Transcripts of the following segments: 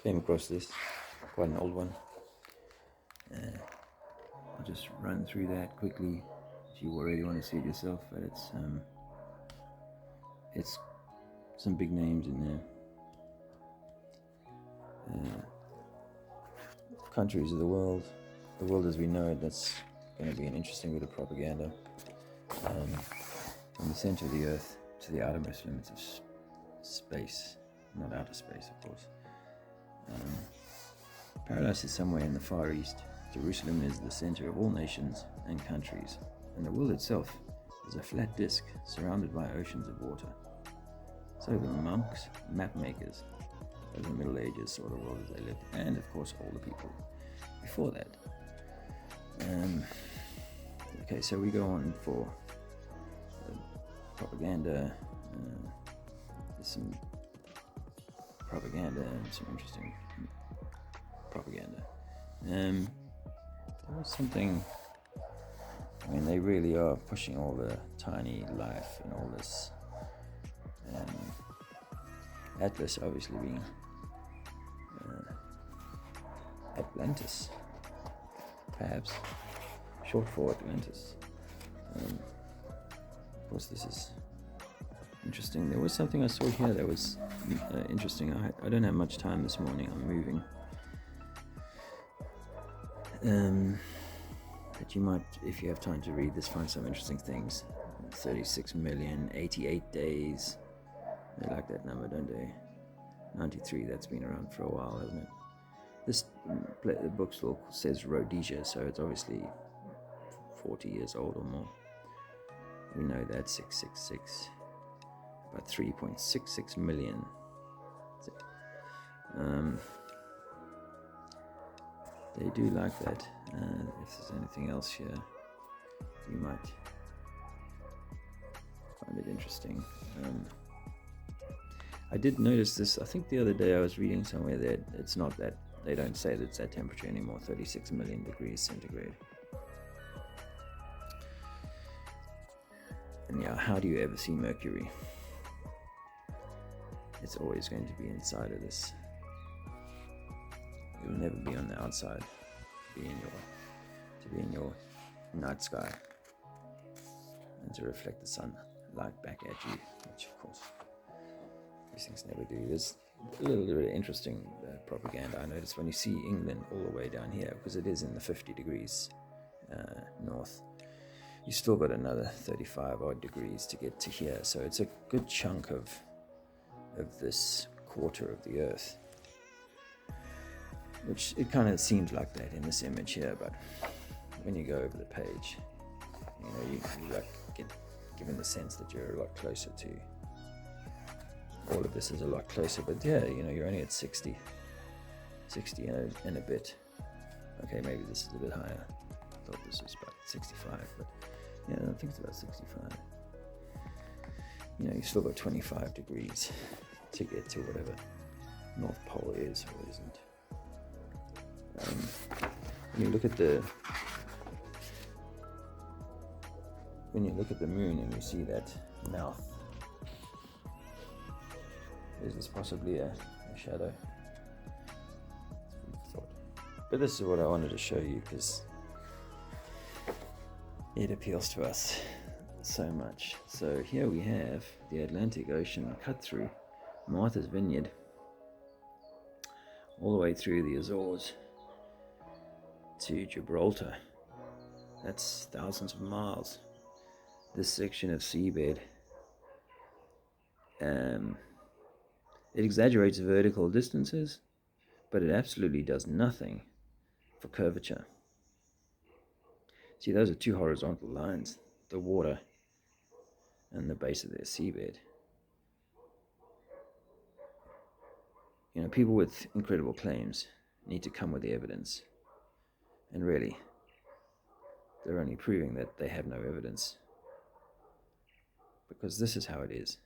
Came across this, quite an old one. I'll just run through that quickly if you already want to see it yourself, but it's some big names in there. Countries of the world as we know it. That's going to be an interesting bit of propaganda. From the center of the earth to the outermost limits of space, not outer space, of course. Paradise is somewhere in the Far East. Jerusalem is the center of all nations and countries, and the world itself is a flat disk surrounded by oceans of water. So the monks, map makers of the Middle Ages saw the world as they lived, and of course all the people before that. Okay, so we go on for propaganda. There's some propaganda and some interesting propaganda. There was something, I mean, they really are pushing all the tiny life and all this. Atlas obviously being Atlantis, perhaps, short for Atlantis. Of course, this is interesting. There was something I saw here that was interesting. I don't have much time this morning. I'm moving. But you might, if you have time to read this, find some interesting things. 36 million, 88 days. They like that number, don't they? 93, that's been around for a while, hasn't it? The book still says Rhodesia, so it's obviously 40 years old or more. We know that 666, about 3.66 million. They do like that. If there's anything else here, you might find it interesting. I did notice this, I think the other day I was reading somewhere that it's not that, they don't say that it's that temperature anymore, 36 million degrees centigrade. And yeah, how do you ever see Mercury? It's always going to be inside of this. It will never be on the outside, to be in your night sky and to reflect the sunlight back at you, which of course these things never do. There's a little bit of interesting propaganda I noticed when you see England all the way down here, because it is in the 50 degrees north. You still got another 35 odd degrees to get to here, so it's a good chunk of this quarter of the earth, which it kind of seems like that in this image here, but when you go over the page, you like get given the sense that you're a lot closer to. All of this is a lot closer, but yeah, you're only at 60 and a bit. Okay, maybe this is a bit higher. I thought this was about 65, but yeah, I think it's about 65. You still got 25 degrees to get to whatever North Pole is or isn't. When you look at the moon and you see that mouth, is this possibly a shadow? But this is what I wanted to show you because it appeals to us so much. So here we have the Atlantic Ocean cut through Martha's Vineyard all the way through the Azores to Gibraltar. That's thousands of miles. This section of seabed, it exaggerates vertical distances, but it absolutely does nothing for curvature. See, those are two horizontal lines, the water and the base of their seabed. People with incredible claims need to come with the evidence. And really, they're only proving that they have no evidence. Because this is how it is.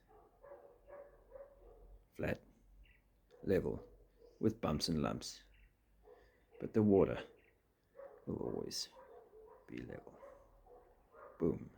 Flat, level, with bumps and lumps. But the water will always be level. Boom.